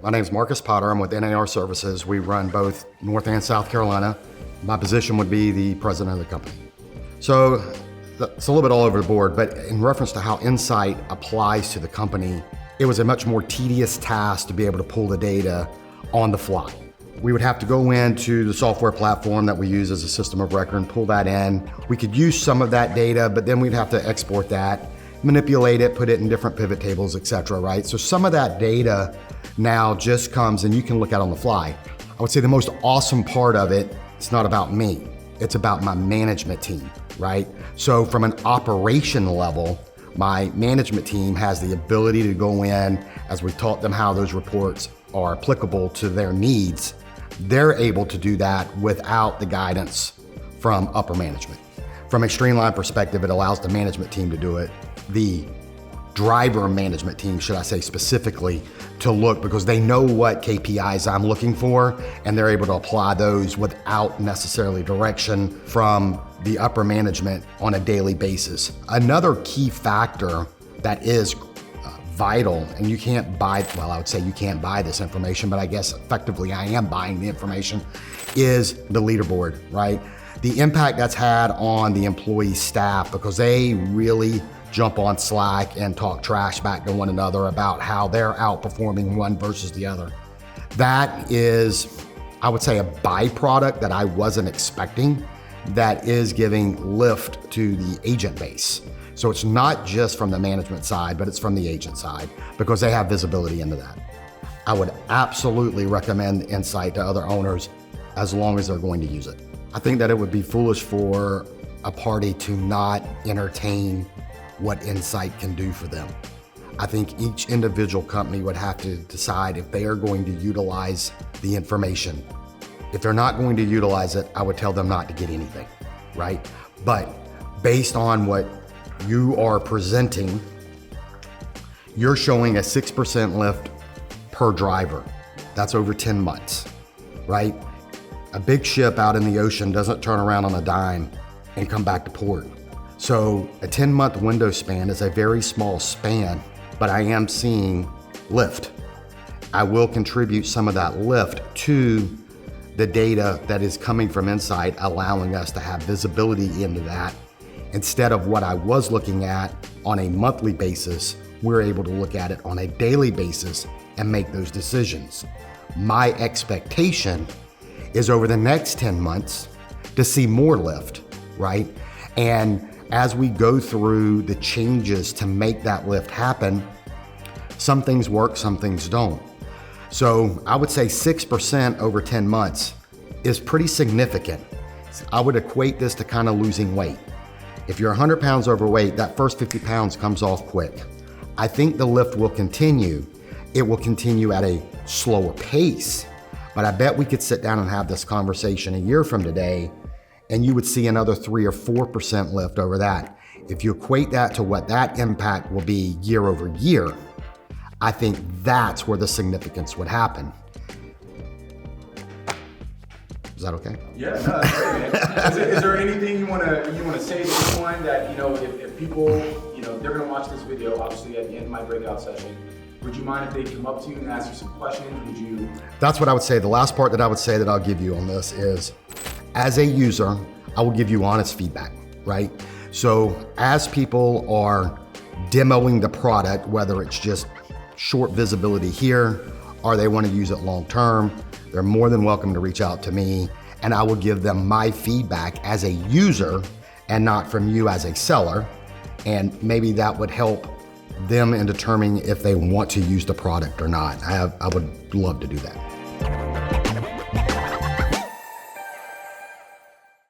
My name is Marcus Potter. I'm with NAR Services. We run both North and South Carolina. My position would be the president of the company. So it's a little bit all over the board, but in reference to how Insightt applies to the company, it was a much more tedious task to be able to pull the data on the fly. We would have to go into the software platform that we use as a system of record and pull that in. We could use some of that data, but then we'd have to export that, manipulate it, put it in different pivot tables, et cetera, right? So some of that data now just comes and you can look at on the fly. I would say the most awesome part of it, it's not about me, it's about my management team, right? So from an operation level, my management team has the ability to go in, as we taught them how those reports are applicable to their needs, they're able to do that without the guidance from upper management. From a streamlined perspective, it allows the management team to do it. The driver management team, should I say specifically, to look because they know what KPIs I'm looking for and they're able to apply those without necessarily direction from the upper management on a daily basis. Another key factor that is vital, and you can't buy, well, I would say you can't buy this information, but I guess effectively I am buying the information, is the leaderboard, right? The impact that's had on the employee staff because they really jump on Slack and talk trash back to one another about how they're outperforming one versus the other. That is, I would say, a byproduct that I wasn't expecting that is giving lift to the agent base. So it's not just from the management side, but it's from the agent side because they have visibility into that. I would absolutely recommend Insightt to other owners as long as they're going to use it. I think that it would be foolish for a party to not entertain what Insightt can do for them. I think each individual company would have to decide if they are going to utilize the information. If they're not going to utilize it, I would tell them not to get anything, right? But based on what you are presenting, you're showing a 6% lift per driver. That's over 10 months, right? A big ship out in the ocean doesn't turn around on a dime and come back to port. So a 10-month window span is a very small span, but I am seeing lift. I will contribute some of that lift to the data that is coming from Insightt, allowing us to have visibility into that. Instead of what I was looking at on a monthly basis, we're able to look at it on a daily basis and make those decisions. My expectation is over the next 10 months to see more lift, right? And as we go through the changes to make that lift happen, some things work, some things don't. So I would say 6% over 10 months is pretty significant. I would equate this to kind of losing weight. If you're 100 pounds overweight, that first 50 pounds comes off quick. I think the lift will continue. It will continue at a slower pace, but I bet we could sit down and have this conversation a year from today and you would see another 3 or 4% lift over that. If you equate that to what that impact will be year over year, I think that's where the significance would happen. Is that okay? Yeah, no, that's great, man. Is there anything you want to say to anyone that, if people, they're going to watch this video, obviously at the end of my breakout session, would you mind if they come up to you and ask you some questions? Would you? That's what I would say. The last part that I would say that I'll give you on this is, as a user, I will give you honest feedback, right? So as people are demoing the product, whether it's just short visibility here, or they want to use it long-term, they're more than welcome to reach out to me and I will give them my feedback as a user and not from you as a seller. And maybe that would help them in determining if they want to use the product or not. I would love to do that.